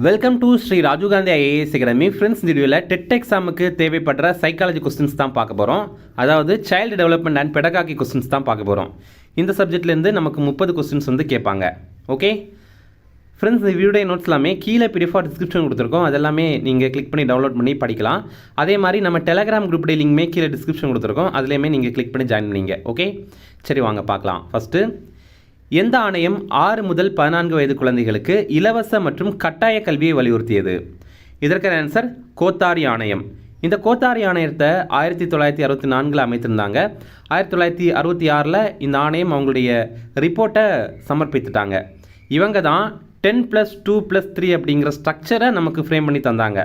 Welcome to Shri Rajiv Gandhi IAS academy. Friends, இந்த வீடியோவில் dead எக்ஸாமுக்கு தேவைப்படுற சைக்காலஜி கொஸ்டின்ஸ் தான் பார்க்க போகிறோம். அதாவது child development and pedagogy questions தான் பார்க்க போகிறோம். இந்த சப்ஜெக்ட்லேருந்து நமக்கு 30 கொஸ்டின்ஸ் வந்து கேட்பாங்க. ஓகே ஃப்ரெண்ட்ஸ், இந்த வீடியோ நோட்ஸ் எல்லாமே கீழே பிடிஎஃபாக டிஸ்கிரிப்ஷன் கொடுத்துருக்கோம். அதெல்லாமே நீங்கள் கிளிக் பண்ணி டவுன்லோட் பண்ணி படிக்கலாம். அதே மாதிரி நம்ம டெலகிராம் குரூப் லிங்க்மே கீழே டிஸ்கிரிப்ஷன் கொடுத்துருக்கோம். அதுலேயுமே நீங்கள் கிளிக் பண்ணி ஜாயின் பண்ணிங்க. ஓகே, சரி வாங்க பார்க்கலாம். ஃபஸ்ட்டு, எந்த ஆணையம் 6 முதல் 14 வயது குழந்தைகளுக்கு இலவச மற்றும் கட்டாய கல்வியை வலியுறுத்தியது? இதற்கான ஆன்சர் கோத்தாரி ஆணையம். இந்த கோத்தாரி ஆணையத்தை 1964 அமைத்திருந்தாங்க. 1966 இந்த ஆணையம் அவங்களுடைய ரிப்போர்ட்டை சமர்ப்பித்துட்டாங்க. இவங்க தான் 10+2+3 அப்படிங்கிற ஸ்ட்ரக்சரை நமக்கு ஃப்ரேம் பண்ணி தந்தாங்க.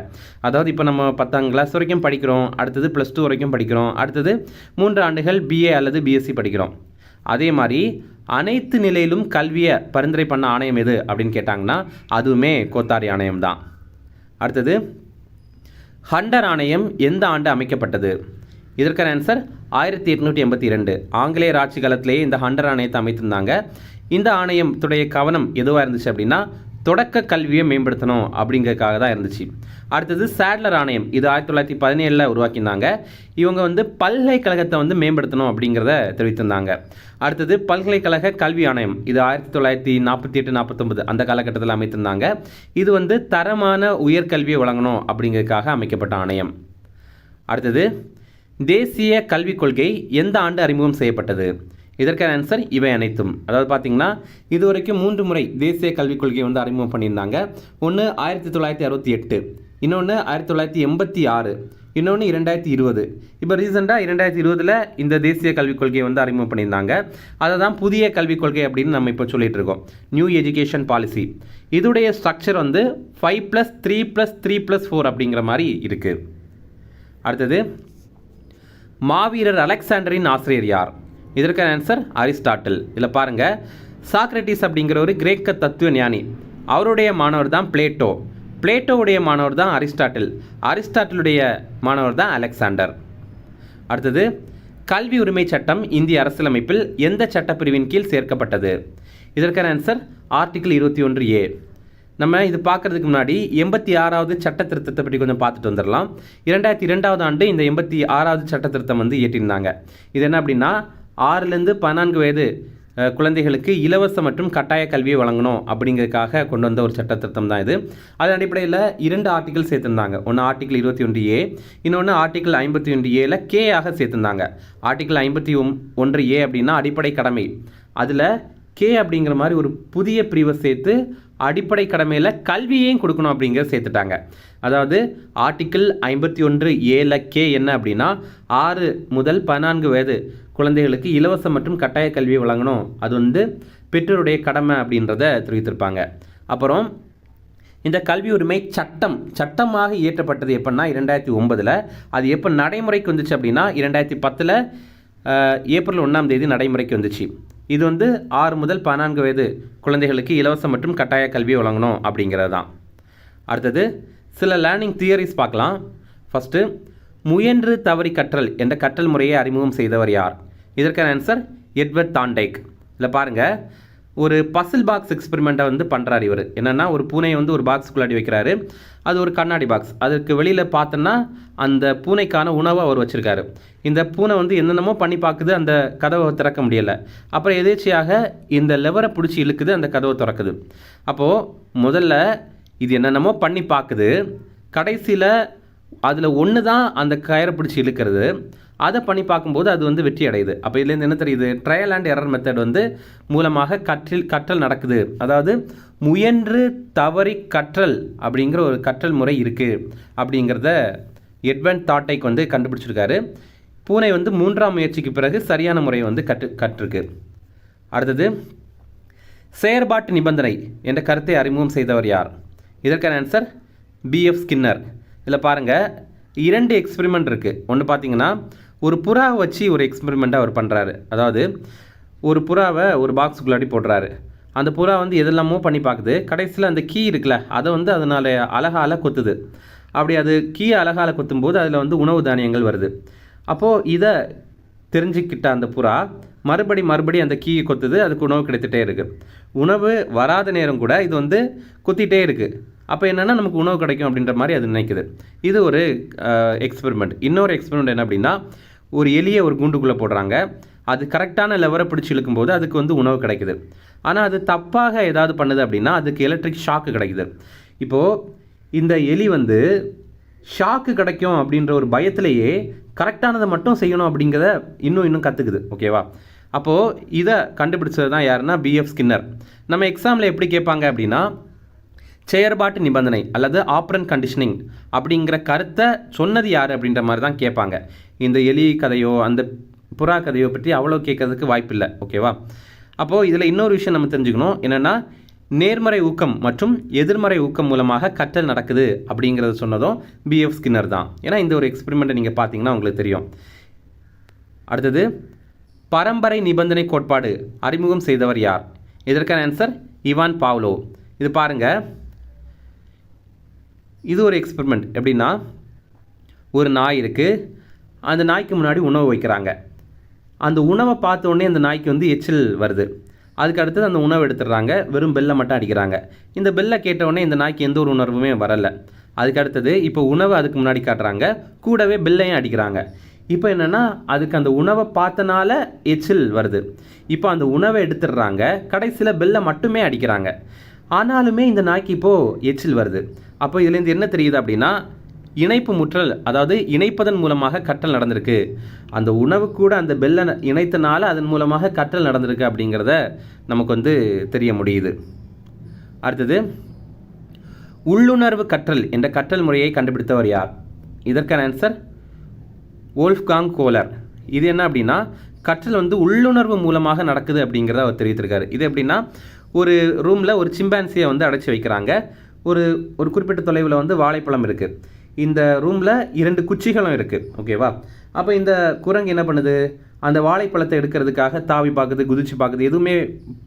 அதாவது இப்போ நம்ம 10ஆம் கிளாஸ் வரைக்கும் படிக்கிறோம், அடுத்தது +2 வரைக்கும் படிக்கிறோம், அடுத்தது 3 ஆண்டுகள் பிஏ அல்லது பிஎஸ்சி படிக்கிறோம். அதே மாதிரி அனைத்து நிலையிலும் கல்வியை பரிந்துரை பண்ண ஆணையம் எது அப்படின்னு கேட்டாங்கன்னா அதுவுமே கோத்தாரி ஆணையம் தான். அடுத்தது, ஹண்டர் ஆணையம் எந்த ஆண்டு அமைக்கப்பட்டது? இதற்கான ஆன்சர் 1882. ஆங்கிலேயர் ஆட்சி காலத்திலேயே இந்த ஹண்டர் ஆணையத்தை அமைத்திருந்தாங்க. இந்த ஆணையத்துடைய கவனம் எதுவாக இருந்துச்சு அப்படின்னா தொடக்க கல்வியை மேம்படுத்தணும் அப்படிங்கிறதுக்காக தான் இருந்துச்சு. அடுத்தது சேட்லர் ஆணையம். இது 1917 உருவாக்கியிருந்தாங்க. இவங்க வந்து பல்கலைக்கழகத்தை வந்து மேம்படுத்தணும் அப்படிங்கிறத தெரிவித்திருந்தாங்க. அடுத்தது பல்கலைக்கழக கல்வி ஆணையம். இது 1948-49 அந்த காலகட்டத்தில் அமைத்திருந்தாங்க. இது வந்து தரமான உயர்கல்வியை வழங்கணும் அப்படிங்கிறதுக்காக அமைக்கப்பட்ட ஆணையம். அடுத்தது, தேசிய கல்விக் கொள்கை எந்த ஆண்டு அறிமுகம் செய்யப்பட்டது? இதற்கான ஆன்சர் இவை அனைத்தும். அதாவது பார்த்தீங்கன்னா இது வரைக்கும் 3 முறை தேசிய கல்விக் கொள்கையை வந்து அறிமுகம் பண்ணியிருந்தாங்க. ஒன்று 1968, இன்னொன்று 1986, இன்னொன்று 2020. இப்போ ரீசெண்டாக 2020 இந்த தேசிய கல்விக் கொள்கையை வந்து அறிமுகம் பண்ணியிருந்தாங்க. அதை தான் புதிய கல்விக் கொள்கை அப்படின்னு நம்ம இப்போ சொல்லிட்டு இருக்கோம், நியூ எஜுகேஷன் பாலிசி. இதோடைய ஸ்ட்ரக்சர் வந்து 5+3+3+4 அப்படிங்கிற மாதிரி இருக்குது. அடுத்தது, மாவீரர் அலெக்சாண்டரின் ஆசிரியர் யார்? இதற்கான ஆன்சர் அரிஸ்டாட்டில். இதில் பாருங்கள், சாக்ரட்டிஸ் அப்படிங்கிற ஒரு கிரேக்க தத்துவ ஞானி, அவருடைய மாணவர் தான் பிளேட்டோ. பிளேட்டோவுடைய மாணவர் தான் அரிஸ்டாட்டில். அரிஸ்டாட்டிலுடைய மாணவர் தான் அலெக்சாண்டர். அடுத்தது, கல்வி உரிமை சட்டம் இந்திய அரசியலமைப்பில் எந்த சட்டப்பிரிவின் கீழ் சேர்க்கப்பட்டது? இதற்கான ஆன்சர் ஆர்டிகிள் 21A. நம்ம இது பார்க்குறதுக்கு முன்னாடி 86வது சட்ட திருத்தத்தை பற்றி கொஞ்சம் பார்த்துட்டு வந்துடலாம். 2002 ஆண்டு இந்த 86வது சட்ட திருத்தம் வந்து இயற்றியிருந்தாங்க. இது என்ன அப்படின்னா 6லேருந்து 14 வயது குழந்தைகளுக்கு இலவச மற்றும் கட்டாய கல்வியை வழங்கணும் அப்படிங்கிறதுக்காக கொண்டு வந்த ஒரு சட்ட திருத்தம் தான் இது. அதன் அடிப்படையில் 2 ஆர்டிகிள் சேர்த்துருந்தாங்க. ஒன்று ஆர்டிகிள் 21A, இன்னொன்று ஆர்டிகிள் 51Aல கே ஆக சேர்த்துருந்தாங்க. ஆர்டிகிள் 51A அப்படின்னா அடிப்படை கடமை, அதில் கே அப்படிங்கிற மாதிரி ஒரு புதிய பிரிவை சேர்த்து அடிப்படை கடமையில் கல்வியையும் கொடுக்கணும் அப்படிங்கிற சேர்த்துட்டாங்க. அதாவது ஆர்டிக்கிள் 51Aல கே என்ன அப்படின்னா 6 முதல் 14 வயது குழந்தைகளுக்கு இலவச மற்றும் கட்டாய கல்வியை வழங்கணும், அது வந்து பெற்றோருடைய கடமை அப்படின்றத தெரிவித்திருப்பாங்க. அப்புறம் இந்த கல்வி உரிமை சட்டமாக இயற்றப்பட்டது எப்படின்னா 2009. அது எப்போ நடைமுறைக்கு வந்துச்சு அப்படின்னா 2010 ஏப்ரல் 1 நடைமுறைக்கு வந்துச்சு. இது வந்து 6 முதல் 14 வயது குழந்தைகளுக்கு இலவச மற்றும் கட்டாய கல்வியை வழங்கணும் அப்படிங்கிறது தான். அடுத்தது, சில லேர்னிங் தியரிஸ் பார்க்கலாம். ஃபஸ்ட்டு, முயன்று தவறி கற்றல் என்ற கற்றல் முறையை அறிமுகம் செய்தவர் யார்? இதற்கான ஆன்சர் எட்வர்ட் தாண்டைக். இதில் பாருங்கள், ஒரு பசில் பாக்ஸ் எக்ஸ்பெரிமெண்ட்டை வந்து பண்ணுறாரு இவர். என்னென்னா ஒரு பூனையை வந்து ஒரு பாக்ஸுக்குள்ளாடி வைக்கிறாரு. அது ஒரு கண்ணாடி பாக்ஸ். அதுக்கு வெளியில் பார்த்தோன்னா அந்த பூனைக்கான உணவை அவர் வச்சுருக்காரு. இந்த பூனை வந்து என்னென்னமோ பண்ணி பார்க்குது, அந்த கதவை திறக்க முடியலை. அப்புறம் எதேச்சியாக இந்த லெவரை பிடிச்சி இழுக்குது, அந்த கதவை திறக்குது. அப்போது முதல்ல இது என்னென்னமோ பண்ணி பார்க்குது, கடைசியில் அதில் ஒன்று தான் அந்த கயரை பிடிச்சி இழுக்கிறது. அதை பண்ணி பார்க்கும்போது அது வந்து வெற்றி அடையுது. அப்போ இதுலேருந்து என்ன தெரியுது? ட்ரையல் அண்ட் எரர் மெத்தட் வந்து மூலமாக கற்றல் நடக்குது. அதாவது முயன்று தவறி கற்றல் அப்படிங்கிற ஒரு கற்றல் முறை இருக்குது அப்படிங்கிறத எட்வர்ட் தாண்டைக் வந்து கண்டுபிடிச்சிருக்காரு. பூனை வந்து 3ஆம் முயற்சிக்கு பிறகு சரியான முறையை வந்து கற்றுருக்கு. அடுத்தது, செயற்பாட்டு நிபந்தனை என்ற கருத்தை அறிமுகம் செய்தவர் யார்? இதற்கான ஆன்சர் பிஎஃப் ஸ்கின்னர். இதில் பாருங்கள், 2 எக்ஸ்பெரிமெண்ட் இருக்குது. ஒன்று பார்த்தீங்கன்னா ஒரு புறாவை வச்சு ஒரு எக்ஸ்பெரிமெண்ட்டை அவர் பண்ணுறாரு. அதாவது ஒரு புறாவை ஒரு பாக்ஸுக்குள்ளாடி போடுறாரு. அந்த புறா வந்து எதெல்லாமோ பண்ணி பார்க்குது. கடைசியில் அந்த கீ இருக்குல்ல, அதை வந்து அதனால் அழகால் கொத்துது. அப்படி அது கீயை அழகால் கொத்தும்போது அதில் வந்து உணவு தானியங்கள் வருது. அப்போது இதை தெரிஞ்சுக்கிட்ட அந்த புறா மறுபடி அந்த கீயை கொத்துது. அதுக்கு உணவு கிடைத்துட்டே இருக்குது. உணவு வராத நேரம் கூட இது வந்து குத்திட்டே இருக்குது. அப்போ என்னென்னா நமக்கு உணவு கிடைக்கும் அப்படின்ற மாதிரி அது நினைக்குது. இது ஒரு எக்ஸ்பெரிமெண்ட். இன்னொரு எக்ஸ்பெரிமெண்ட் என்ன அப்படின்னா, ஒரு எலியை ஒரு கூண்டுக்குள்ளே போடுறாங்க. அது கரெக்டான லெவரை பிடிச்சி இழுக்கும்போது அதுக்கு வந்து உணவு கிடைக்குது. ஆனால் அது தப்பாக ஏதாவது பண்ணுது அப்படின்னா அதுக்கு எலக்ட்ரிக் ஷாக்கு கிடைக்குது. இப்போது இந்த எலி வந்து ஷாக்கு கிடைக்கும் அப்படின்ற ஒரு பயத்திலேயே கரெக்டானதை மட்டும் செய்யணும் அப்படிங்கிறத இன்னும் கற்றுக்குது. ஓகேவா? அப்போது இதை கண்டுபிடிச்சது தான் யாருன்னா பிஎஃப் ஸ்கின்னர். நம்ம எக்ஸாமில் எப்படி கேட்பாங்க அப்படின்னா, செயற்பாட்டு நிபந்தனை அல்லது ஆப்ரண்ட் கண்டிஷனிங் அப்படிங்கிற கருத்தை சொன்னது யார் அப்படின்ற மாதிரி தான் கேட்பாங்க. இந்த எலி கதையோ அந்த புறா கதையோ பற்றி அவ்வளோ கேட்கறதுக்கு வாய்ப்பில்லை. ஓகேவா? அப்போது இதில் இன்னொரு விஷயம் நம்ம தெரிஞ்சுக்கணும். என்னென்னா, நேர்மறை ஊக்கம் மற்றும் எதிர்மறை ஊக்கம் மூலமாக கற்றல் நடக்குது அப்படிங்கிறத சொன்னதும் பிஎஃப் ஸ்கின்னர் தான். ஏன்னா இந்த ஒரு எக்ஸ்பெரிமெண்ட்டை நீங்கள் பார்த்தீங்கன்னா உங்களுக்கு தெரியும். அடுத்தது, பரம்பரை நிபந்தனை கோட்பாடு அறிமுகம் செய்தவர் யார்? இதற்கான ஆன்சர் இவான் பாவ்லோ. இது பாருங்கள், இது ஒரு எக்ஸ்பெரிமெண்ட். எப்படின்னா, ஒரு நாய் இருக்குது. அந்த நாய்க்கு முன்னாடி உணவு வைக்கிறாங்க. அந்த உணவை பார்த்த உடனே அந்த நாய்க்கு வந்து எச்சில் வருது. அதுக்கு அடுத்தது அந்த உணவு எடுத்துடுறாங்க. வெறும் பெல்லை மட்டும் அடிக்கிறாங்க. இந்த பெல்லை கேட்டவுடனே இந்த நாய்க்கு எந்த ஒரு உணர்வுமே வரலை. அதுக்கு அடுத்தது இப்போ உணவை அதுக்கு முன்னாடி காட்டுறாங்க, கூடவே பெல்லையும் அடிக்கிறாங்க. இப்போ என்னென்னா, அதுக்கு அந்த உணவை பார்த்தனால எச்சில் வருது. இப்போ அந்த உணவை எடுத்துடுறாங்க, கடைசியில் பெல்லை மட்டுமே அடிக்கிறாங்க. ஆனாலுமே இந்த நாய்க்கு இப்போது எச்சில் வருது. அப்போ இதுலேருந்து என்ன தெரியுது அப்படின்னா, இணைப்பு முற்றல், அதாவது இணைப்பதன் மூலமாக கற்றல் நடந்திருக்கு. அந்த உணவு கூட அந்த பெல்லை இணைத்தனால அதன் மூலமாக கற்றல் நடந்திருக்கு அப்படிங்கிறத நமக்கு வந்து தெரிய முடியுது. அடுத்தது, உள்ளுணர்வு கற்றல் என்ற கற்றல் முறையை கண்டுபிடித்தவர் யார்? இதற்கான ஆன்சர் வோல்ஃப்காங் கோலர். இது என்ன அப்படின்னா, கற்றல் வந்து உள்ளுணர்வு மூலமாக நடக்குது அப்படிங்கிறத அவர் தெரிவித்திருக்காரு. இது எப்படின்னா, ஒரு ரூமில் ஒரு சிம்பான்சியை வந்து அடைச்சி வைக்கிறாங்க. ஒரு குறிப்பிட்ட தொலைவில் வந்து வாழைப்பழம் இருக்குது. இந்த ரூமில் 2 குச்சிகளும் இருக்குது. ஓகேவா? அப்போ இந்த குரங்கு என்ன பண்ணுது, அந்த வாழைப்பழத்தை எடுக்கிறதுக்காக தாவி பார்க்குது, குதிச்சு பார்க்குது. எதுவுமே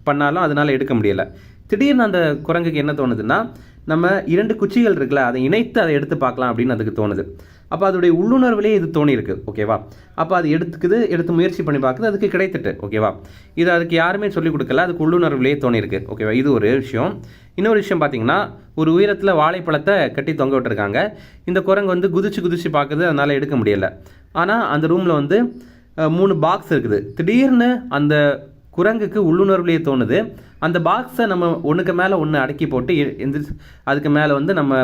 பண்ணாலும் அதனால் எடுக்க முடியலை. திடீர்னு அந்த குரங்குக்கு என்ன தோணுதுன்னா, நம்ம 2 குச்சிகள் இருக்குல்ல, அதை இணைத்து அதை எடுத்து பார்க்கலாம் அப்படின்னு அதுக்கு தோணுது. அப்போ அதோடைய உள்ளுணர்விலேயே இது தோணியிருக்கு. ஓகேவா? அப்போ அது எடுத்து முயற்சி பண்ணி பார்க்குது, அதுக்கு கிடைத்துட்டு. ஓகேவா? இது அதுக்கு யாருமே சொல்லிக் கொடுக்கல, அதுக்கு உள்ளுணர்விலேயே தோணியிருக்கு. ஓகேவா? இது ஒரு விஷயம். இன்னொரு விஷயம் பார்த்தீங்கன்னா, ஒரு உயரத்தில் வாழைப்பழத்தை கட்டி தொங்க விட்டுருக்காங்க. இந்த குரங்கு வந்து குதிச்சு பார்க்குது, அதனால் எடுக்க முடியலை. ஆனால் அந்த ரூமில் வந்து 3 பாக்ஸ் இருக்குது. திடீர்னு அந்த குரங்குக்கு உள்ளுணர்வுலேயே தோணுது, அந்த பாக்ஸை நம்ம ஒன்றுக்கு மேலே ஒன்று அடக்கி போட்டு எந்திரிச்சு அதுக்கு மேலே வந்து நம்ம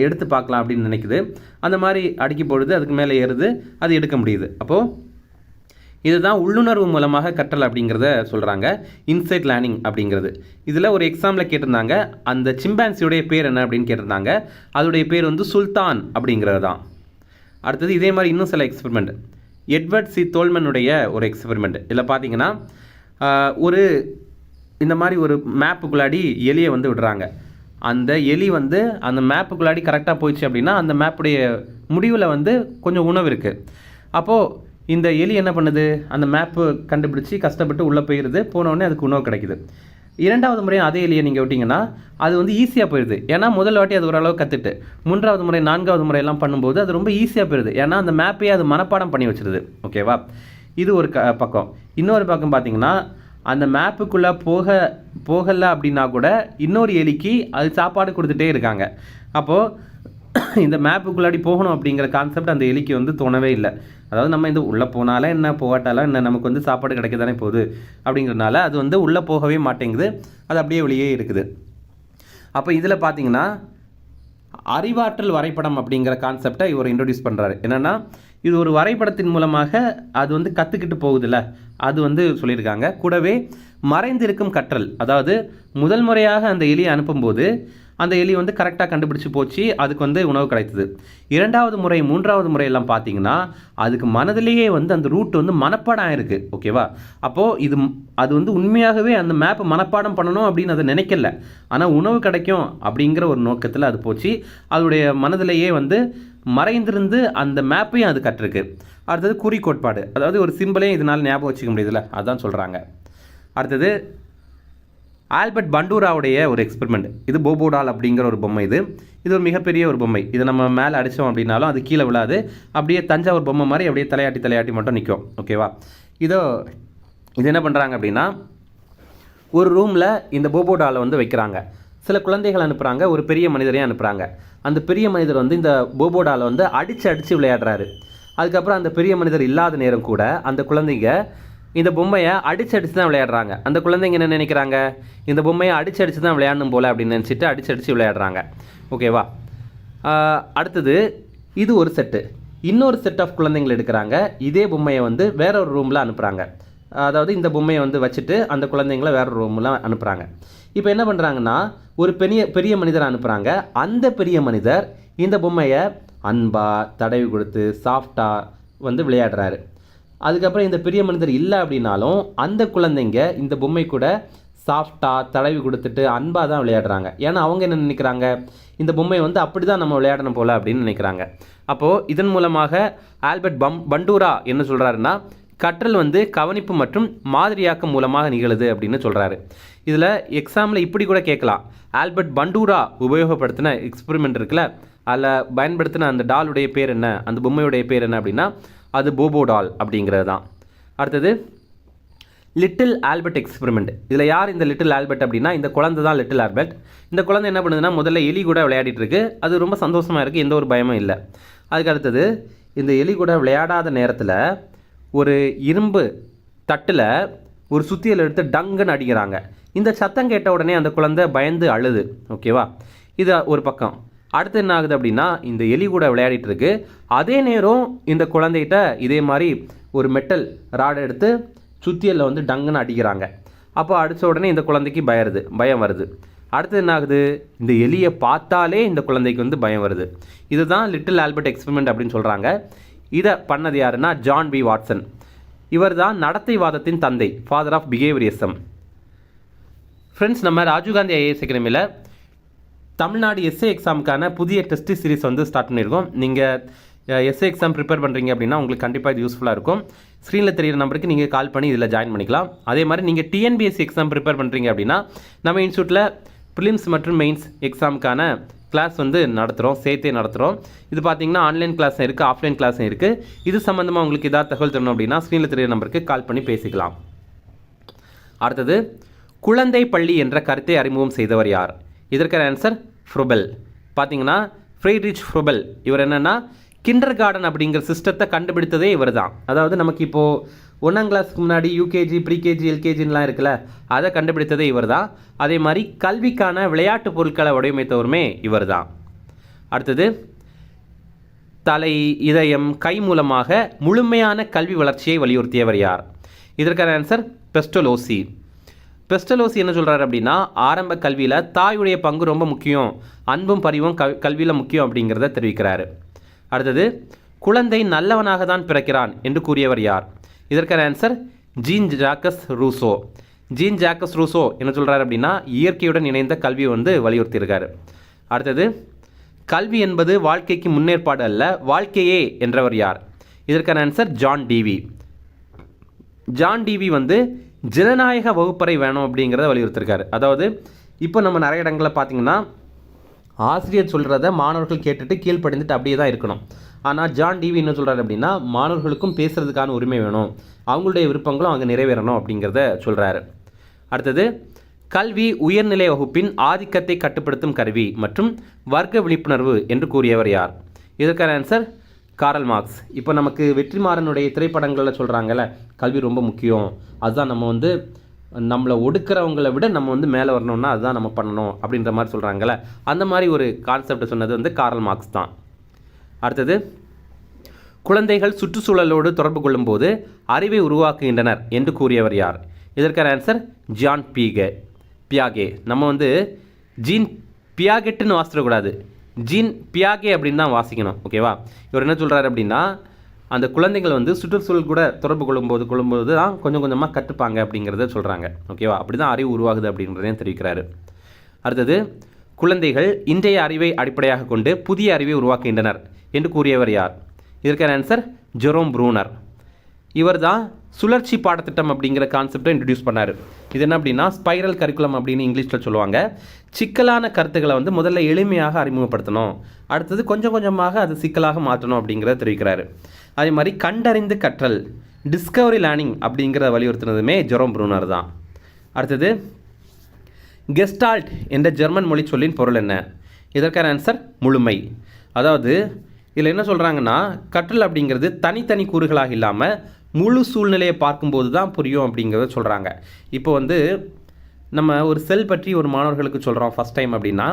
எடுத்து பார்க்கலாம் அப்படின்னு நினைக்குது. அந்த மாதிரி அடுக்கி போடுது, அதுக்கு மேலே ஏறுது, அது எடுக்க முடியுது. அப்போது இதுதான் உள்ளுணர்வு மூலமாக கற்றல் அப்படிங்கிறத சொல்கிறாங்க, இன்சைட் லேர்னிங் அப்படிங்கிறது. இதில் ஒரு எக்ஸாமில் கேட்டிருந்தாங்க, அந்த சிம்பான்சியோடைய பேர் என்ன அப்படின்னு கேட்டிருந்தாங்க. அதோடைய பேர் வந்து சுல்தான் அப்படிங்கிறது தான். அடுத்தது இதே மாதிரி இன்னும் சில எக்ஸ்பெரிமெண்ட். எட்வர்ட் சி தோல்மனுடைய ஒரு எக்ஸ்பெரிமெண்ட். இதில் பார்த்தீங்கன்னா, இந்த மாதிரி ஒரு மேப்புக்குள்ளாடி எலியை வந்து விடுறாங்க. அந்த எலி வந்து அந்த மேப்புக்குள்ளாடி கரெக்டாக போயிடுச்சு அப்படின்னா அந்த மேப்புடைய முடிவில் வந்து கொஞ்சம் உணவு இருக்குது. அப்போது இந்த எலி என்ன பண்ணுது, அந்த மேப்பு கண்டுபிடிச்சி கஷ்டப்பட்டு உள்ளே போயிடுது. போனோடனே அதுக்கு உணவு கிடைக்குது. 2வது முறையும் அதே எலியை நீங்கள் விட்டிங்கன்னா அது வந்து ஈஸியாக போயிடுது. ஏன்னா முதல் வாட்டி அது ஓரளவு கற்றுட்டு 3வது முறை 4வது முறையெல்லாம் பண்ணும்போது அது ரொம்ப ஈஸியாக போயிடுது. ஏன்னா அந்த மேப்பையே அது மனப்பாடம் பண்ணி வச்சிருது. ஓகேவா? இது ஒரு பக்கம். இன்னொரு பக்கம் பார்த்தீங்கன்னா, அந்த மேப்புக்குள்ளே போகலை அப்படின்னா கூட இன்னொரு எலிக்கு அது சாப்பாடு கொடுத்துட்டே இருக்காங்க. அப்போது இந்த மேப்புக்குள்ளாடி போகணும் அப்படிங்கிற கான்செப்ட் அந்த எலிக்கு வந்து தோணவே இல்லை. அதாவது நம்ம இந்த உள்ளே போனாலே என்ன, போகாட்டாலும் என்ன, நமக்கு வந்து சாப்பாடு கிடைக்க தானே போகுது அப்படிங்கிறதுனால அது வந்து உள்ளே போகவே மாட்டேங்குது. அது அப்படியே வெளியே இருக்குது. அப்போ இதில் பார்த்தீங்கன்னா, அறிவாற்றல் வரைபடம் அப்படிங்கிற கான்செப்டை இவர் இன்ட்ரடியூஸ் பண்ணுறாரு. என்னென்னா, இது ஒரு வரைபடத்தின் மூலமாக அது வந்து கற்றுக்கிட்டு போகுதுல்ல, அது வந்து சொல்லியிருக்காங்க. கூடவே மறைந்திருக்கும் கற்றல், அதாவது முதல் முறையாக அந்த எலியை அனுப்பும்போது அந்த எலி வந்து கரெக்டாக கண்டுபிடிச்சி போச்சு, அதுக்கு வந்து உணவு கிடைத்தது. 2வது முறை 3வது முறையெல்லாம் பார்த்தீங்கன்னா அதுக்கு மனதிலேயே வந்து அந்த ரூட் வந்து மனப்பாடம் ஆயிருக்கு. ஓகேவா? அப்போது அது வந்து உண்மையாகவே அந்த மேப்பை மனப்பாடம் பண்ணணும் அப்படின்னு அதை நினைக்கல. ஆனால் உணவு கிடைக்கும் அப்படிங்கிற ஒரு நோக்கத்தில் அது போச்சு. அதோடைய மனதிலேயே வந்து மறைந்திருந்து அந்த மேப்பையும் அது கற்றுருக்கு. அடுத்தது குறிக்கோட்பாடு, அதாவது ஒரு சிம்பிளையும் இதனால் ஞாபகம் வச்சுக்க முடியுதுல்ல, அதுதான் சொல்கிறாங்க. அடுத்தது ஆல்பர்ட் பண்டூராவுடைய ஒரு எக்ஸ்பெரிமெண்ட். இது போபோடால் அப்படிங்கிற ஒரு பொம்மை. இது ஒரு மிகப்பெரிய ஒரு பொம்மை. இதை நம்ம மேலே அடித்தோம் அப்படின்னாலும் அது கீழே விழாது. அப்படியே தஞ்சாவூர் பொம்மை மாதிரி அப்படியே தலையாட்டி மட்டும் நிற்கும். ஓகேவா? இது என்ன பண்ணுறாங்க அப்படின்னா, ஒரு ரூமில் இந்த போபோடாலை வந்து வைக்கிறாங்க. சில குழந்தைகள் அனுப்புகிறாங்க, ஒரு பெரிய மனிதரையும் அனுப்புகிறாங்க. அந்த பெரிய மனிதர் வந்து இந்த போபோடால் வந்து அடித்து விளையாடுறாரு. அதுக்கப்புறம் அந்த பெரிய மனிதர் இல்லாத நேரம் கூட அந்த குழந்தைங்க இந்த பொம்மையை அடித்து தான் விளையாடுறாங்க. அந்த குழந்தைங்க என்ன நினைக்கிறாங்க, இந்த பொம்மையை அடித்து தான் விளையாடணும் போல் அப்படின்னு நினச்சிட்டு அடித்து விளையாடுறாங்க. ஓகேவா? அடுத்தது இது ஒரு செட்டு. இன்னொரு செட் ஆஃப் குழந்தைங்கள் எடுக்கிறாங்க. இதே பொம்மையை வந்து வேற ஒரு ரூமில் அனுப்புகிறாங்க. அதாவது இந்த பொம்மையை வந்து வச்சுட்டு அந்த குழந்தைங்கள வேற ஒரு ரூமில் அனுப்புகிறாங்க. இப்போ என்ன பண்ணுறாங்கன்னா, ஒரு பெரிய மனிதரை அனுப்புகிறாங்க. அந்த பெரிய மனிதர் இந்த பொம்மையை அன்பாக தடவி கொடுத்து சாஃப்டாக வந்து விளையாடுறாரு. அதுக்கப்புறம் இந்த பெரிய மனிதர் இல்லை அப்படின்னாலும் அந்த குழந்தைங்க இந்த பொம்மை கூட சாஃப்டாக தடவி கொடுத்துட்டு அன்பாக தான் விளையாடுறாங்க. ஏன்னா அவங்க என்ன நினைக்கிறாங்க, இந்த பொம்மை வந்து அப்படி தான் நம்ம விளையாடணும் போல் அப்படின்னு நினைக்கிறாங்க. அப்போது இதன் மூலமாக ஆல்பர்ட் பண்டூரா என்ன சொல்கிறாருன்னா, கற்றல் வந்து கவனிப்பு மற்றும் மாதிரியாக்கம் மூலமாக நிகழுது அப்படின்னு சொல்கிறாரு. இதில் எக்ஸாமில் இப்படி கூட கேட்கலாம், ஆல்பர்ட் பண்டூரா உபயோகப்படுத்தின எக்ஸ்பெரிமெண்ட் இருக்குல்ல, அதில் பயன்படுத்தின அந்த டாலுடைய பேர் என்ன, அந்த பொம்மையுடைய பேர் என்ன அப்படின்னா அது போபோ டால் அப்படிங்கிறது தான். அடுத்தது லிட்டில் ஆல்பர்ட் எக்ஸ்பெரிமெண்ட். இதில் யார் இந்த லிட்டில் ஆல்பர்ட் அப்படின்னா இந்த குழந்தை தான் லிட்டில் ஆல்பர்ட். இந்த குழந்தை என்ன பண்ணுதுன்னா, முதல்ல எலி கூட விளையாடிட்டு இருக்கு. அது ரொம்ப சந்தோஷமாக இருக்குது, எந்த ஒரு பயமும் இல்லை. அதுக்கு அடுத்தது இந்த எலி கூட விளையாடாத நேரத்தில் ஒரு இரும்பு தட்டில் ஒரு சுத்தியல் எடுத்து டங்குன்னு அடிக்கிறாங்க. இந்த சத்தம் கேட்ட உடனே அந்த குழந்தை பயந்து அழுது. ஓகேவா? இது ஒரு பக்கம். அடுத்து என்ன ஆகுது அப்படின்னா, இந்த எலி கூட விளையாடிட்டு இருக்கு. அதே நேரம் இந்த குழந்தைகிட்ட இதே மாதிரி ஒரு மெட்டல் ராடை எடுத்து சுத்தியலில் வந்து டங்குன்னு அடிக்கிறாங்க. அப்போ அடித்த உடனே இந்த குழந்தைக்கு பயம் வருது. அடுத்து என்ன ஆகுது, இந்த எலியை பார்த்தாலே இந்த குழந்தைக்கு வந்து பயம் வருது. இதுதான் லிட்டில் ஆல்பர்ட் எக்ஸ்பெரிமெண்ட் அப்படின்னு சொல்கிறாங்க. இதை பண்ணது யாருன்னா ஜான் பி வாட்சன். இவர் தான் நடத்தைவாதத்தின் தந்தை, ஃபாதர் ஆஃப் பிஹேவியரிசம். ஃப்ரெண்ட்ஸ், நம்ம ராஜீவ்காந்தி ஐஏஎஸ் அகாடமியில் தமிழ்நாடு எஸ்ஏ எக்ஸாமுக்கான புதிய டெஸ்ட் சீரிஸ் வந்து ஸ்டார்ட் பண்ணியிருக்கோம். நீங்கள் எஸ்ஏ எக்ஸாம் ப்ரிப்பேர் பண்ணுறீங்க அப்படின்னா உங்களுக்கு கண்டிப்பாக இது யூஸ்ஃபுல்லாக இருக்கும். ஸ்க்ரீனில் தெரியிற நம்பருக்கு நீங்கள் கால் பண்ணி இதில் ஜாயின் பண்ணிக்கலாம். அதே மாதிரி நீங்கள் டிஎன்பிஎஸ்சி எக்ஸாம் ப்ரிப்பேர் பண்ணுறீங்க அப்படின்னா நம்ம இன்ஸ்டியூட்டில் ப்ரிலிம்ஸ் மற்றும் மெயின்ஸ் எக்ஸாமுக்கான கிளாஸ் வந்து சேர்த்தே நடத்துகிறோம். இது பார்த்தீங்கன்னா ஆன்லைன் கிளாஸும் இருக்குது, ஆஃப்லைன் கிளாஸும் இருக்குது. இது சம்மந்தமாக உங்களுக்கு ஏதாவது தகவல் தரணும் அப்படின்னா ஸ்க்ரீனில் தெரியிற நம்பருக்கு கால் பண்ணி பேசிக்கலாம். அடுத்தது, குழந்தை பள்ளி என்ற கருத்தை அறிமுகம் செய்தவர் யார்? இதற்கான ஆன்சர் ஃப்ரூபெல். பார்த்தீங்கன்னா ஃப்ரெட்ரிச் ஃப்ரூபெல். இவர் என்னென்னா கிண்டர் கார்டன் அப்படிங்கிற சிஸ்டத்தை கண்டுபிடித்ததே இவர் தான். அதாவது நமக்கு இப்போது 1ஆம் கிளாஸுக்கு முன்னாடி யூகேஜி, ப்ரீகேஜி, எல்கேஜின்லாம் இருக்குல்ல, அதை கண்டுபிடித்ததே இவர் தான். அதே மாதிரி கல்விக்கான விளையாட்டு பொருட்களை வடிவமைத்தவருமே இவர் தான். அடுத்தது, தலை, இதயம், கை மூலமாக முழுமையான கல்வி வளர்ச்சியை வலியுறுத்தியவர் யார்? இதற்கான ஆன்சர் பெஸ்டலோசி. பெஸ்டலோசி என்ன சொல்கிறார் அப்படின்னா, ஆரம்ப கல்வியில் தாயுடைய பங்கு ரொம்ப முக்கியம், அன்பும் பரிவும் கல்வியில் முக்கியம் அப்படிங்கிறத தெரிவிக்கிறாரு. அடுத்தது, குழந்தை நல்லவனாக தான் பிறக்கிறான் என்று கூறியவர் யார்? இதற்கான answer Jean Jacques Rousseau. Jean Jacques Rousseau என்ன சொல்கிறார் அப்படின்னா, இயற்கையுடன் இணைந்த கல்வியை வந்து வலியுறுத்தியிருக்காரு. அடுத்தது, கல்வி என்பது வாழ்க்கைக்கு முன்னேற்பாடு அல்ல, வாழ்க்கையே என்றவர் யார்? இதற்கான answer John TV. John TV வந்து ஜனநாயக வகுப்பறை வேணும் அப்படிங்கிறத வலியுறுத்திருக்காரு. அதாவது இப்போ நம்ம நிறைய இடங்களில் பார்த்தீங்கன்னா ஆசிரியர் சொல்கிறத மாணவர்கள் கேட்டுட்டு கீழ்ப்படிந்துட்டு அப்படியே தான் இருக்கணும். ஆனால் ஜான் டிவி என்ன சொல்கிறார் அப்படின்னா, மாணவர்களுக்கும் பேசுகிறதுக்கான உரிமை வேணும், அவங்களுடைய விருப்பங்களும் அங்கே நிறைவேறணும் அப்படிங்கிறத சொல்கிறாரு. அடுத்தது, கல்வி உயர்நிலை வகுப்பின் ஆதிக்கத்தை கட்டுப்படுத்தும் கருவி மற்றும் வர்க்க விழிப்புணர்வு என்று கூறியவர் யார்? இதற்கான ஆன்சர் காரல் மார்க்ஸ். இப்போ நமக்கு வெற்றிமாறனுடைய திரைப்படங்களில் சொல்கிறாங்கல்ல, கல்வி ரொம்ப முக்கியம், அதுதான் நம்ம வந்து நம்மளை ஒடுக்கிறவங்களை விட நம்ம வந்து மேலே வரணும்னா அதுதான் நம்ம பண்ணணும் அப்படின்ற மாதிரி சொல்கிறாங்கல்ல, அந்த மாதிரி ஒரு கான்செப்டை சொன்னது வந்து காரல் மார்க்ஸ் தான். அடுத்தது, குழந்தைகள் சுற்றுச்சூழலோடு தொடர்பு கொள்ளும்போது அறிவை உருவாக்குகின்றனர் என்று கூறியவர் யார்? இதற்கான ஆன்சர் ஜான் பியாகே. நம்ம வந்து ஜீன் பியாகெட்டுன்னு வாசிடக்கூடாது, ஜீன் பியாகே அப்படின்னு தான் வாசிக்கணும். ஓகேவா? இவர் என்ன சொல்கிறார் அப்படின்னா, அந்த குழந்தைகள் வந்து சுற்றுச்சூழல் கூட தொடர்பு கொள்ளும்போது தான் கொஞ்சம் கொஞ்சமாக கற்றுப்பாங்க அப்படிங்கிறத சொல்கிறாங்க. ஓகேவா? அப்படி தான் அறிவு உருவாகுது அப்படிங்கிறதையும் தெரிவிக்கிறாரு. அடுத்தது, குழந்தைகள் இன்றைய அறிவை அடிப்படையாக கொண்டு புதிய அறிவை உருவாக்குகின்றனர் என்று கூறியவர் யார்? இதற்கான ஆன்சர் ஜெரோம் ப்ரூனர். இவர் தான் சுழற்சி பாடத்திட்டம் அப்படிங்கிற கான்செப்டை இன்ட்ரடியூஸ் பண்ணார். இது என்ன அப்படின்னா ஸ்பைரல் கரிக்குலம் அப்படின்னு இங்கிலீஷில் சொல்லுவாங்க. சிக்கலான கருத்துக்களை வந்து முதல்ல எளிமையாக அறிமுகப்படுத்தணும், அடுத்தது கொஞ்சம் கொஞ்சமாக அது சிக்கலாக மாற்றணும் அப்படிங்கிறத தெரிவிக்கிறாரு. அதே மாதிரி கண்டறிந்து கற்றல், டிஸ்கவரி லேர்னிங் அப்படிங்கிறத வலியுறுத்தினதுமே ஜெரோம் ப்ரூனர் தான். அடுத்தது, கெஸ்டால்ட் என்ற ஜெர்மன் மொழி சொல்லின் பொருள் என்ன? இதற்கான ஆன்சர் முழுமை. அதாவது இதில் என்ன சொல்கிறாங்கன்னா, கற்றல் அப்படிங்கிறது தனித்தனி கூறுகளாக இல்லாமல் முழு சூழ்நிலையை பார்க்கும்போது தான் புரியும் அப்படிங்கிறத சொல்கிறாங்க. இப்போ வந்து நம்ம ஒரு செல் பற்றி ஒரு மாணவர்களுக்கு சொல்கிறோம் ஃபஸ்ட் டைம் அப்படின்னா,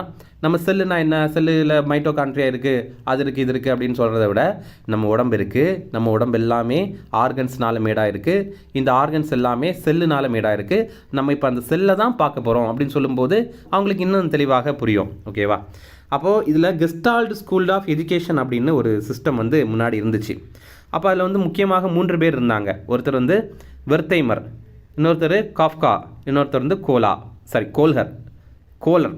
நம்ம செல்லுனா என்ன, செல்லில் மைட்டோகாண்ட்ரியா இருக்குது, அது இருக்குது, இது இருக்குது அப்படின்னு சொல்கிறத விட, நம்ம உடம்பு இருக்குது, நம்ம உடம்பு எல்லாமே ஆர்கன்ஸ்னால மேடாக இருக்குது, இந்த ஆர்கன்ஸ் எல்லாமே செல்லுனால மேடாக இருக்குது, நம்ம இப்போ அந்த செல்லை தான் பார்க்க போகிறோம் அப்படின்னு சொல்லும்போது அவங்களுக்கு இன்னும் தெளிவாக புரியும். ஓகேவா? அப்போது இதில் கெஸ்டால்ட் ஸ்கூல் ஆஃப் எஜுகேஷன் அப்படின்னு ஒரு சிஸ்டம் வந்து முன்னாடி இருந்துச்சு. அப்போ அதில் வந்து முக்கியமாக 3 பேர் இருந்தாங்க. ஒருத்தர் வந்து வெர்த்தைமர், இன்னொருத்தர் காஃப்கா, இன்னொருத்தர் வந்து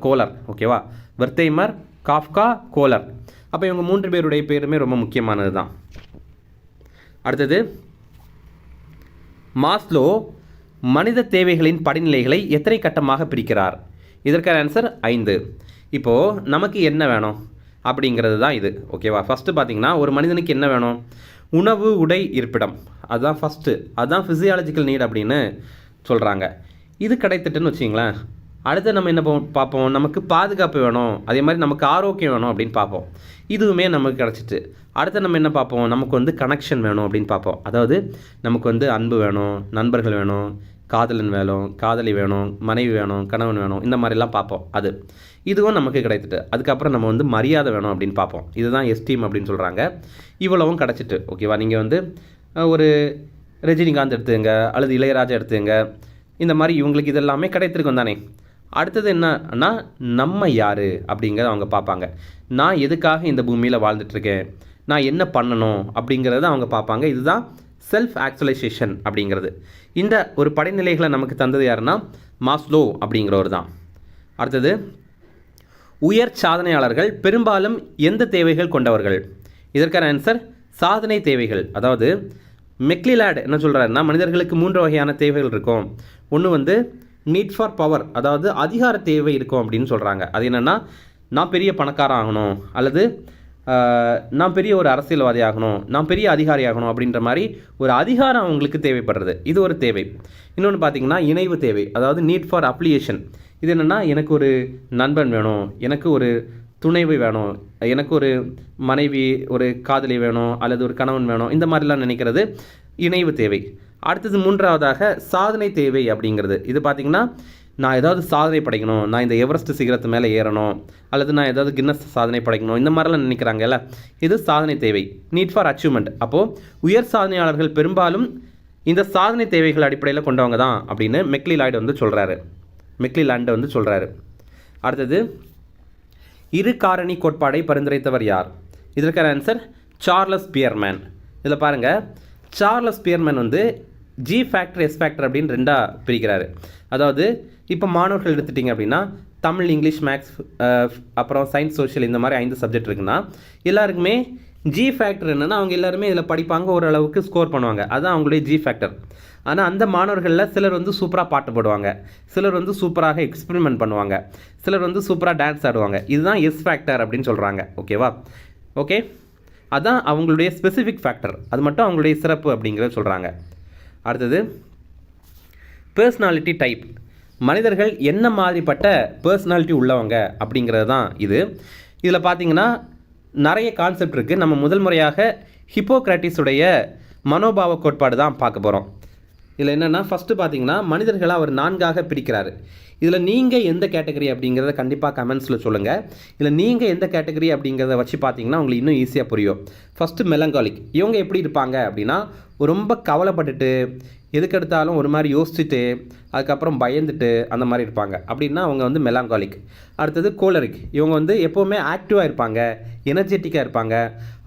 கோலர். ஓகேவா? வெர்த்தைமர், காஃப்கா, கோலர். அப்போ இவங்க 3 பேருடைய பேருமே ரொம்ப முக்கியமானது தான். அடுத்தது, மாஸ்லோ மனித தேவைகளின் படிநிலைகளை எத்தனை கட்டமாக பிரிக்கிறார்? இதற்கான ஆன்சர் 5. இப்போது நமக்கு என்ன வேணும் அப்படிங்கிறது தான் இது. ஓகேவா? ஃபஸ்ட்டு பார்த்தீங்கன்னா ஒரு மனிதனுக்கு என்ன வேணும்? உணவு, உடை, இருப்பிடம். அதுதான் ஃபஸ்ட்டு. அதுதான் ஃபிசியாலஜிக்கல் நீட் அப்படின்னு சொல்கிறாங்க. இது கிடைத்துட்டுன்னு வச்சிங்களேன், அடுத்து நம்ம என்ன பார்ப்போம்? நமக்கு பாதுகாப்பு வேணும், அதே மாதிரி நமக்கு ஆரோக்கியம் வேணும் அப்படின்னு பார்ப்போம். இதுவுமே நமக்கு கிடச்சிட்டு அடுத்து நம்ம என்ன பார்ப்போம்? நமக்கு வந்து கனெக்ஷன் வேணும் அப்படின்னு பார்ப்போம். அதாவது நமக்கு வந்து அன்பு வேணும், நண்பர்கள் வேணும், காதலன் வேணும், காதலி வேணும், மனைவி வேணும், கணவன் வேணும், இந்த மாதிரிலாம் பார்ப்போம். இதுவும் நமக்கு கிடைச்சிட்டு அதுக்கப்புறம் நம்ம வந்து மரியாதை வேணும் அப்படின்னு பார்ப்போம். இதுதான் எஸ்டீம் அப்படின்னு சொல்கிறாங்க. இவ்வளவும் கிடச்சிட்டு ஓகேவா? நீங்கள் வந்து ஒரு ரஜினிகாந்த் எடுத்துங்க அல்லது இளையராஜா எடுத்துங்க, இந்த மாதிரி இவங்களுக்கு இதெல்லாமே கிடைத்திருக்கும் தானே. அடுத்தது என்னன்னா, நம்ம யார் அப்படிங்கிறத அவங்க பார்ப்பாங்க. நான் எதுக்காக இந்த பூமியில் வாழ்ந்துட்டுருக்கேன், நான் என்ன பண்ணணும் அப்படிங்கிறத அவங்க பார்ப்பாங்க. இதுதான் செல்ஃப் ஆக்சுவலைசேஷன் அப்படிங்கிறது. இந்த ஒரு படிநிலைகளை நமக்கு தந்தது யாருன்னா மாஸ்லோ அப்படிங்கிறவர் தான். அடுத்தது, உயர் சாதனையாளர்கள் பெரும்பாலும் எந்த தேவைகள் கொண்டவர்கள்? இதற்கான ஆன்சர் சாதனை தேவைகள். அதாவது மெக்லிலாட் என்ன சொல்கிறாருன்னா, மனிதர்களுக்கு 3 வகையான தேவைகள் இருக்கும். ஒன்று வந்து நீட் ஃபார் பவர், அதாவது அதிகார தேவை இருக்கும் அப்படின்னு சொல்கிறாங்க. அது என்னென்னா, நான் பெரிய பணக்காரன் ஆகணும், அல்லது நான் பெரிய ஒரு அரசியல்வாதி ஆகணும், நான் பெரிய அதிகாரி ஆகணும் அப்படின்ற மாதிரி ஒரு அதிகாரம் அவங்களுக்கு தேவைப்படுறது. இது ஒரு தேவை. இன்னொன்று பார்த்திங்கன்னா இணைவு தேவை, அதாவது நீட் ஃபார் அப்ளியேஷன். இது என்னென்னா, எனக்கு ஒரு நண்பன் வேணும், எனக்கு ஒரு துணைவு வேணும், எனக்கு ஒரு மனைவி, ஒரு காதலி வேணும், அல்லது ஒரு கணவன் வேணும், இந்த மாதிரிலாம் நினைக்கிறது இணைவு தேவை. அடுத்தது 3வதாக சாதனை தேவை அப்படிங்கிறது. இது பார்த்திங்கன்னா, நான் ஏதாவது சாதனை படைக்கணும், நான் இந்த எவரெஸ்ட் சிகரத்து மேலே ஏறணும், அல்லது நான் ஏதாவது கின்னஸ் சாதனை படைக்கணும், இந்த மாதிரிலாம் நினைக்கிறாங்கல்ல, இது சாதனை தேவை, நீட் ஃபார் அச்சீவ்மெண்ட். அப்போது உயர் சாதனையாளர்கள் பெரும்பாலும் இந்த சாதனை தேவைகள் அடிப்படையில் கொண்டவங்க தான் அப்படின்னு மெக்லிலாண்ட் வந்து சொல்கிறாரு. அடுத்தது, இரு காரணி கோட்பாடை பரிந்துரைத்தவர் யார்? இதற்கான ஆன்சர் சார்லஸ் பியர்மேன். இதில் பாருங்கள், சார்லஸ் பியர்மேன் வந்து ஜி ஃபேக்டர், எஸ் ஃபேக்டர் அப்படின்னு 2ஆக பிரிக்கிறாரு. அதாவது இப்போ மாணவர்கள் எடுத்துட்டிங்க அப்படின்னா, தமிழ், இங்கிலீஷ், மேக்ஸ், அப்புறம் சயின்ஸ், சோஷியல், இந்த மாதிரி 5 சப்ஜெக்ட் இருக்குன்னா, எல்லாருக்குமே ஜி ஃபேக்டர் என்னென்னா, அவங்க எல்லாருமே இதில் படிப்பாங்க, ஓரளவுக்கு ஸ்கோர் பண்ணுவாங்க. அதுதான் அவங்களுடைய ஜி ஃபேக்டர். ஆனால் அந்த மாணவர்களில் சிலர் வந்து சூப்பராக பாட்டு போடுவாங்க, சிலர் வந்து சூப்பராக எக்ஸ்பெரிமெண்ட் பண்ணுவாங்க, சிலர் வந்து சூப்பராக டான்ஸ் ஆடுவாங்க. இதுதான் எஸ் ஃபேக்டர் அப்படின்னு சொல்கிறாங்க. ஓகேவா? ஓகே, அதுதான் அவங்களுடைய ஸ்பெசிஃபிக் ஃபேக்டர், அது மட்டும் அவங்களுடைய சிறப்பு அப்படிங்கிறத சொல்கிறாங்க. அடுத்தது, பர்சனாலிட்டி டைப். மனிதர்கள் என்ன மாதிரிப்பட்ட பர்சனாலிட்டி உள்ளவங்க அப்படிங்கிறது தான் இது. இதில் பார்த்தீங்கன்னா நிறைய கான்செப்ட் இருக்குது. நம்ம முதல் முறையாக ஹிப்போக்ராட்டிஸுடைய மனோபாவ கோட்பாடு தான் பார்க்க போகிறோம். இதில் என்னென்னா, ஃபஸ்ட்டு பார்த்தீங்கன்னா மனிதர்களை அவர் 4ஆக பிரிக்கிறாரு. இதில் நீங்கள் எந்த கேட்டகரி அப்படிங்கிறத கண்டிப்பாக கமெண்ட்ஸில் சொல்லுங்கள். இதில் நீங்கள் எந்த கேட்டகரி அப்படிங்கிறத வச்சு பார்த்தீங்கன்னா உங்களுக்கு இன்னும் ஈஸியாக புரியும். ஃபஸ்ட்டு மெலங்காலிக். இவங்க எப்படி இருப்பாங்க அப்படின்னா, ரொம்ப கவலைப்பட்டுட்டு, எதுக்கெடுத்தாலும் ஒரு மாதிரி யோசிச்சுட்டு, அதுக்கப்புறம் பயந்துட்டு அந்த மாதிரி இருப்பாங்க. அப்படின்னா அவங்க வந்து மெலாங்காலிக். அடுத்தது கோலரிக். இவங்க வந்து எப்போவுமே ஆக்டிவாக இருப்பாங்க, எனர்ஜெட்டிக்காக இருப்பாங்க,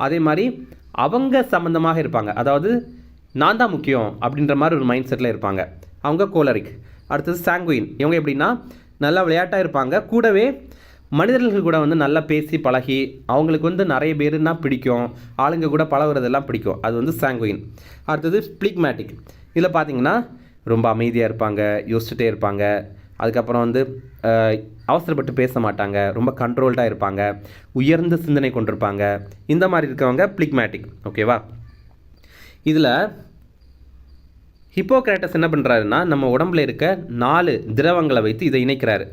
அதே மாதிரி அவங்க சம்மந்தமாக இருப்பாங்க. அதாவது நான் தான் முக்கியம் அப்படின்ற மாதிரி ஒரு மைண்ட் செட்டில் இருப்பாங்க. அவங்க கோலரிக். அடுத்தது சாங்குயின். இவங்க எப்படின்னா, நல்லா விளையாட்டாக இருப்பாங்க, கூடவே மனிதர்கள் கூட வந்து நல்லா பேசி பழகி, அவங்களுக்கு வந்து நிறைய பேருன்னா பிடிக்கும், ஆளுங்க கூட பழகுறதெல்லாம் பிடிக்கும். அது வந்து சாங்குயின். அடுத்தது பிளிக்மேட்டிக். இதில் பார்த்தீங்கன்னா ரொம்ப அமைதியாக இருப்பாங்க, யோசிச்சுட்டே இருப்பாங்க, அதுக்கப்புறம் வந்து அவசரப்பட்டு பேச மாட்டாங்க, ரொம்ப கண்ட்ரோல்டாக இருப்பாங்க, உயர்ந்த சிந்தனை கொண்டிருப்பாங்க. இந்த மாதிரி இருக்கவங்க பிளிக்மேட்டிக். ஓகேவா? இதில் ஹிப்போக்ராட்டஸ் என்ன பண்ணுறாருன்னா, நம்ம உடம்புல இருக்க 4 திரவங்களை வைத்து இதை இணைக்கிறாரு.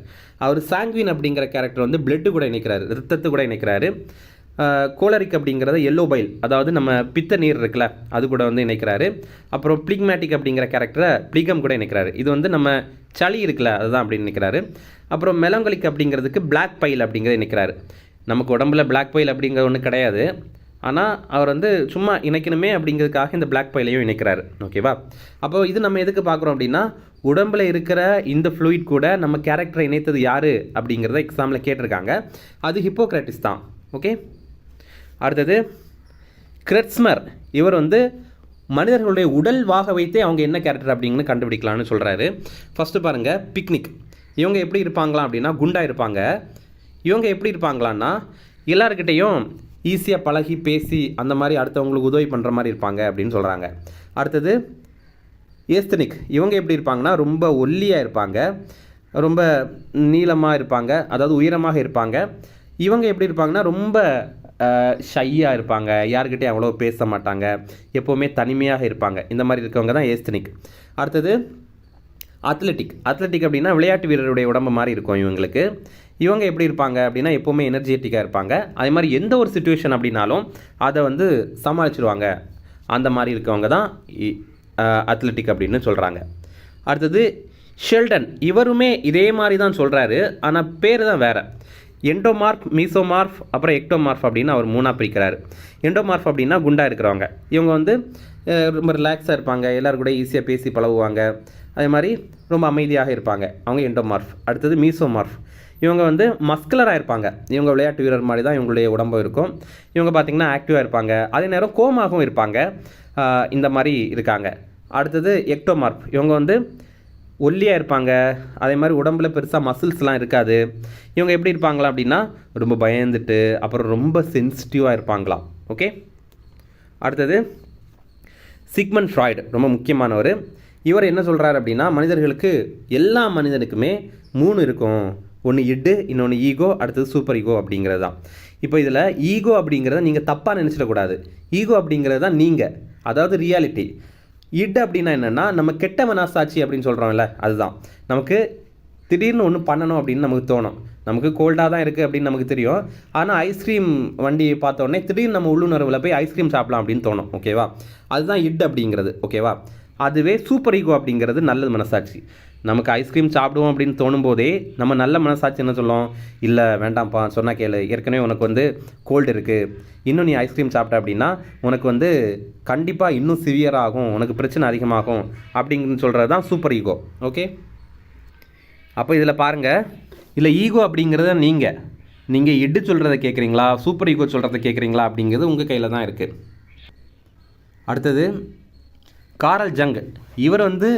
அவர் சாங்குவின் அப்படிங்கிற கேரக்டர் வந்து பிளட்டு கூட இணைக்கிறாரு, ரத்தத்து கூட இணைக்கிறாரு. கோலரிக் அப்படிங்கிறத எல்லோ பைல், அதாவது நம்ம பித்த நீர் இருக்குல்ல அது கூட வந்து இணைக்கிறாரு. அப்புறம் பிளிக்மேட்டிக் அப்படிங்கிற கேரக்டரை பிளிகம் கூட இணைக்கிறாரு. இது வந்து நம்ம சளி இருக்குல்ல அதுதான் அப்படின்னு நினைக்கிறாரு. அப்புறம் மெலங்கலிக் அப்படிங்கிறதுக்கு பிளாக் பைல் அப்படிங்கிறத இணைக்கிறாரு. நமக்கு உடம்புல பிளாக் பைல் அப்படிங்கிற ஒன்று கிடையாது, ஆனால் அவர் வந்து சும்மா இணைக்கணுமே அப்படிங்கிறதுக்காக இந்த பிளாக் பைலையும் இணைக்கிறாரு. ஓகேவா? அப்போது இது நம்ம எதுக்கு பார்க்குறோம் அப்படின்னா, உடம்பில் இருக்கிற இந்த ஃப்ளூயிட் கூட நம்ம கேரக்டரை இணைத்தது யார் அப்படிங்கிறத எக்ஸாமில் கேட்டிருக்காங்க. அது ஹிப்போக்ராட்டிஸ் தான். ஓகே, அடுத்தது கிரெட்ஸ்மர். இவர் வந்து மனிதர்களுடைய உடல் வாக வைத்தே அவங்க என்ன கேரக்டர் அப்படிங்கன்னு கண்டுபிடிக்கலாம்னு சொல்கிறாரு. ஃபஸ்ட்டு பாருங்கள், பிக்னிக். இவங்க எப்படி இருப்பாங்களாம் அப்படின்னா குண்டாக இருப்பாங்க. இவங்க எப்படி இருப்பாங்களான்னா எல்லாருக்கிட்டையும் ஈஸியாக பழகி பேசி அந்த மாதிரி அடுத்தவங்களுக்கு உதவி பண்ணுற மாதிரி இருப்பாங்க அப்படின்னு சொல்கிறாங்க. அடுத்தது ஏஸ்தனிக். இவங்க எப்படி இருப்பாங்கன்னா ரொம்ப ஒல்லியாக இருப்பாங்க, ரொம்ப நீளமாக இருப்பாங்க, அதாவது உயரமாக இருப்பாங்க. இவங்க எப்படி இருப்பாங்கன்னா ரொம்ப ஷையாக இருப்பாங்க, யாருக்கிட்டையும் அவ்வளோ பேச மாட்டாங்க, எப்போவுமே தனிமையாக இருப்பாங்க. இந்த மாதிரி இருக்கவங்க தான் ஏஸ்தனிக். அடுத்தது அத்லெட்டிக். அத்லெட்டிக் அப்படின்னா விளையாட்டு வீரருடைய உடம்பு மாதிரி இருக்கும் இவங்களுக்கு. இவங்க எப்படி இருப்பாங்க அப்படின்னா எப்போவுமே எனர்ஜெட்டிக்காக இருப்பாங்க. அதே மாதிரி எந்த ஒரு சுச்சுவேஷன் அப்படின்னாலும் அதை வந்து சமாளிச்சிருவாங்க. அந்த மாதிரி இருக்கவங்க தான் அத்லெட்டிக் அப்படின்னு சொல்கிறாங்க. அடுத்தது ஷெல்டன். இவருமே இதே மாதிரி தான் சொல்கிறாரு, ஆனால் பேர் தான் வேறு. எண்டோமார்ஃப், மீசோமார்ஃப், அப்புறம் எக்டோமார்ஃப் அப்படின்னு அவர் மூணாக பிரிக்கிறாரு. எண்டோமார்ஃப் அப்படின்னா குண்டாக இருக்கிறவங்க. இவங்க வந்து ரொம்ப ரிலாக்ஸாக இருப்பாங்க, எல்லோரும் கூட ஈஸியாக பேசி பழகுவாங்க, அதே மாதிரி ரொம்ப அமைதியாக இருப்பாங்க, அவங்க எண்டோமார்ஃப். அடுத்தது மீசோமார்ஃப். இவங்க வந்து மஸ்குலராக இருப்பாங்க, இவங்க விளையாட்டு வீரர் மாதிரி தான் இவங்களுடைய உடம்பு இருக்கும். இவங்க பார்த்திங்கன்னா ஆக்டிவாக இருப்பாங்க, அதே நேரம் கோமாகவும் இருப்பாங்க, இந்த மாதிரி இருக்காங்க. அடுத்தது எக்டோமார்ஃப். இவங்க வந்து ஒல்லியாக இருப்பாங்க, அதே மாதிரி உடம்புல பெருசாக மசில்ஸ்லாம் இருக்காது. இவங்க எப்படி இருப்பாங்களா அப்படின்னா ரொம்ப பயந்துட்டு அப்புறம் ரொம்ப சென்சிட்டிவாக இருப்பாங்களாம். ஓகே, அடுத்தது சிக்மண்ட் ஃப்ராய்டு, ரொம்ப முக்கியமானவர். இவர் என்ன சொல்கிறார் அப்படின்னா மனிதர்களுக்கு எல்லா மனிதனுக்குமே 3 இருக்கும். ஒன்று இட்டு, இன்னொன்று ஈகோ, அடுத்தது சூப்பர் ஈகோ அப்படிங்கிறது தான். இப்போ இதில் ஈகோ அப்படிங்கிறத நீங்கள் தப்பாக நினச்சிடக்கூடாது. ஈகோ அப்படிங்கிறது தான் நீங்கள், அதாவது ரியாலிட்டி. இட் அப்படின்னா என்னென்னா நம்ம கெட்ட மனசாட்சி அப்படின்னு சொல்கிறோம்ல, அதுதான். நமக்கு திடீர்னு ஒன்று பண்ணணும் அப்படின்னு நமக்கு தோணும். நமக்கு கோல்டாக தான் இருக்குது அப்படின்னு நமக்கு தெரியும், ஆனால் ஐஸ்கிரீம் வண்டி பார்த்த உடனே திடீர்னு நம்ம உள்ளுணர்வில் போய் ஐஸ்கிரீம் சாப்பிடலாம் அப்படின்னு தோணும். ஓகேவா? அதுதான் இட் அப்படிங்கிறது. ஓகேவா? அதுவே சூப்பர் ஈகோ அப்படிங்கிறது நல்ல மனசாட்சி. நமக்கு ஐஸ்கிரீம் சாப்பிடுவோம் அப்படின்னு தோணும் போதே நம்ம நல்ல மனசாட்சி என்ன சொல்லும், இல்லை வேண்டாம்ப்பா சொன்னால் கேளு, ஏற்கனவே உனக்கு வந்து கோல்டு இருக்குது, இன்னும் நீ ஐஸ்கிரீம் சாப்பிட்ட அப்படின்னா உனக்கு வந்து கண்டிப்பாக இன்னும் சிவியராகும், உனக்கு பிரச்சனை அதிகமாகும் அப்படிங்கன்னு சொல்கிறது தான் சூப்பர் ஈகோ. ஓகே, அப்போ இதில் பாருங்கள், இல்லை ஈகோ அப்படிங்கிறத நீங்கள் இட்டு சொல்கிறத கேட்குறீங்களா, சூப்பர் ஈகோ சொல்கிறத கேட்குறீங்களா அப்படிங்கிறது உங்கள் கையில் தான் இருக்குது. அடுத்தது காரல் ஜங். இவர் வந்து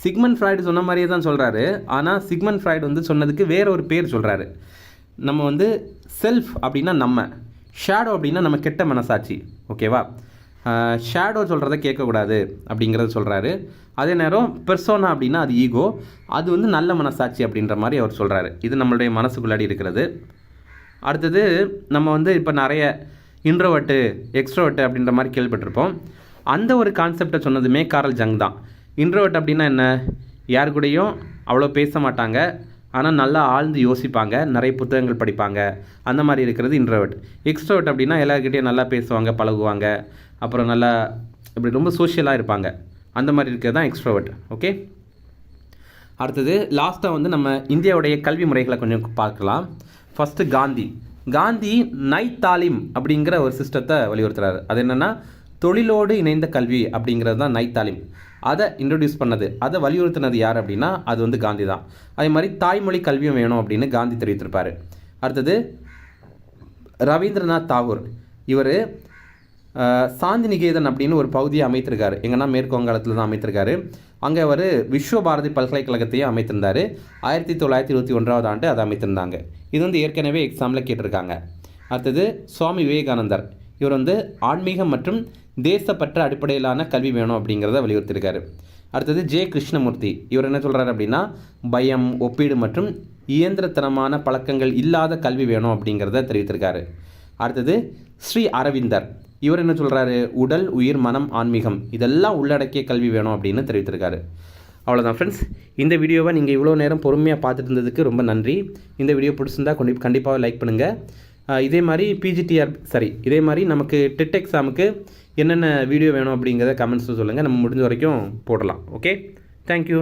சிக்மண்ட் ஃப்ராய்டு சொன்ன மாதிரியே தான் சொல்கிறாரு, ஆனால் சிக்மண்ட் ஃப்ராய்டு வந்து சொன்னதுக்கு வேற ஒரு பேர் சொல்கிறாரு. நம்ம வந்து செல்ஃப் அப்படின்னா நம்ம, ஷேடோ அப்படின்னா நம்ம கெட்ட மனசாட்சி. ஓகேவா? ஷேடோ சொல்கிறத கேட்கக்கூடாது அப்படிங்கிறத சொல்கிறாரு. அதே நேரம் பெர்சோனா அப்படின்னா அது ஈகோ, அது வந்து நல்ல மனசாட்சி அப்படின்ற மாதிரி அவர் சொல்கிறாரு. இது நம்மளுடைய மனசுக்குள்ளாடி இருக்கிறது. அடுத்தது நம்ம வந்து இப்போ நிறைய இன்ட்ரோவர்ட்டு எக்ஸ்ட்ரோவர்ட்டு அப்படின்ற மாதிரி கேள்விப்பட்டிருப்போம். அந்த ஒரு கான்செப்டை சொன்னதுமே காரல் ஜங் தான். இன்ட்ரோவர்ட் அப்படின்னா என்ன, யாரு கூடயும் அவ்வளோ பேச மாட்டாங்க, ஆனால் நல்லா ஆழ்ந்து யோசிப்பாங்க, நிறைய புத்தகங்கள் படிப்பாங்க, அந்த மாதிரி இருக்கிறது இன்ட்ரோவர்ட். எக்ஸ்ட்ரோவர்ட் அப்படின்னா எல்லாருக்கிட்டையும் நல்லா பேசுவாங்க, பழகுவாங்க, அப்புறம் நல்லா இப்படி ரொம்ப சோஷியலாக இருப்பாங்க, அந்த மாதிரி இருக்கிறது தான் எக்ஸ்ட்ரோவர்ட். ஓகே, அடுத்தது லாஸ்ட்டாக வந்து நம்ம இந்தியாவுடைய கல்வி முறைகளை கொஞ்சம் பார்க்கலாம். ஃபஸ்ட்டு காந்தி நைட் தாலிம் அப்படிங்கிற ஒரு சிஸ்டத்தை வலியுறுத்துறாரு. அது என்னென்னா தொழிலோடு இணைந்த கல்வி அப்படிங்கிறது தான் நைட் தாலிம். அதை இன்ட்ரடியூஸ் பண்ணது, அதை வலியுறுத்தினது யார் அப்படின்னா அது வந்து காந்தி தான். அதே மாதிரி தாய்மொழி கல்வியும் வேணும் அப்படின்னு காந்தி தெரிவித்திருப்பார். அடுத்தது ரவீந்திரநாத் தாகூர். இவர் சாந்திநிகேதன் அப்படின்னு ஒரு பகுதியை அமைத்திருக்காரு. எங்கன்னா மேற்கு வங்காளத்தில் தான் அமைத்திருக்காரு. அங்கே அவர் விஸ்வபாரதி பல்கலைக்கழகத்தையும் அமைத்திருந்தார். 1921 ஆண்டு அதை அமைத்திருந்தாங்க. இது வந்து ஏற்கனவே எக்ஸாமில் கேட்டிருக்காங்க. அடுத்தது சுவாமி விவேகானந்தர். இவர் வந்து ஆன்மீகம் மற்றும் தேசப்பற்ற அடிப்படையிலான கல்வி வேணும் அப்படிங்கிறத வலியுறுத்தியிருக்காரு. அடுத்தது ஜே கிருஷ்ணமூர்த்தி. இவர் என்ன சொல்கிறார் அப்படின்னா பயம், ஒப்பீடு மற்றும் இயந்திரத்தனமான பழக்கங்கள் இல்லாத கல்வி வேணும் அப்படிங்கிறத தெரிவித்திருக்காரு. அடுத்தது ஸ்ரீ அரவிந்தர். இவர் என்ன சொல்கிறாரு, உடல், உயிர், மனம், ஆன்மீகம் இதெல்லாம் உள்ளடக்கிய கல்வி வேணும் அப்படின்னு தெரிவித்திருக்காரு. அவ்வளோதான் ஃப்ரெண்ட்ஸ். இந்த வீடியோவை நீங்கள் இவ்வளோ நேரம் பொறுமையாக பார்த்துட்டு இருந்ததுக்கு ரொம்ப நன்றி. இந்த வீடியோ பிடிச்சிருந்தா கண்டிப்பாக லைக் பண்ணுங்கள். இதே மாதிரி இதே மாதிரி நமக்கு டெட் எக்ஸாமுக்கு என்னென்ன வீடியோ வேணும் அப்படிங்கிறத கமெண்ட்ஸில் சொல்லுங்கள். நம்ம முடிஞ்ச வரைக்கும் போடலாம். Okay, thank you.